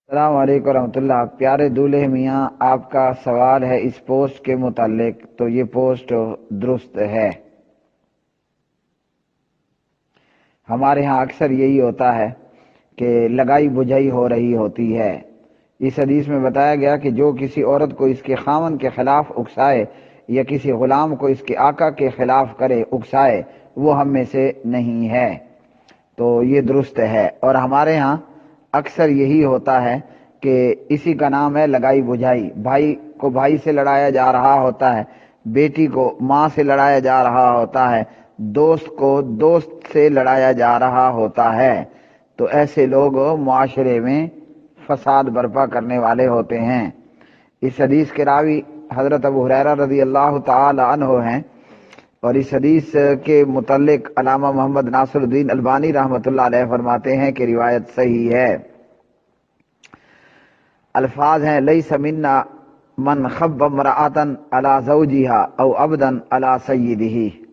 السلام علیکم ورحمۃ اللہ۔ پیارے دولہے میاں، آپ کا سوال ہے اس پوسٹ کے متعلق، تو یہ پوسٹ درست ہے۔ ہمارے ہاں اکثر یہی ہوتا ہے کہ لگائی بجھائی ہو رہی ہوتی ہے۔ اس حدیث میں بتایا گیا کہ جو کسی عورت کو اس کے خاوند کے خلاف اکسائے یا کسی غلام کو اس کے آقا کے خلاف کرے، اکسائے، وہ ہم میں سے نہیں ہے۔ تو یہ درست ہے، اور ہمارے ہاں اکثر یہی ہوتا ہے کہ اسی کا نام ہے لگائی بجھائی۔ بھائی کو بھائی سے لڑایا جا رہا ہوتا ہے، بیٹی کو ماں سے لڑایا جا رہا ہوتا ہے، دوست کو دوست سے لڑایا جا رہا ہوتا ہے۔ تو ایسے لوگ معاشرے میں فساد برپا کرنے والے ہوتے ہیں۔ اس حدیث کے راوی حضرت ابو ہریرہ رضی اللہ تعالی عنہ ہیں، اور اس حدیث کے متعلق علامہ محمد ناصر الدین البانی رحمۃ اللہ علیہ فرماتے ہیں کہ روایت صحیح ہے۔ الفاظ ہیں لیس منا من خب امرأۃ علی زوجها او عبدا علی سیدہ۔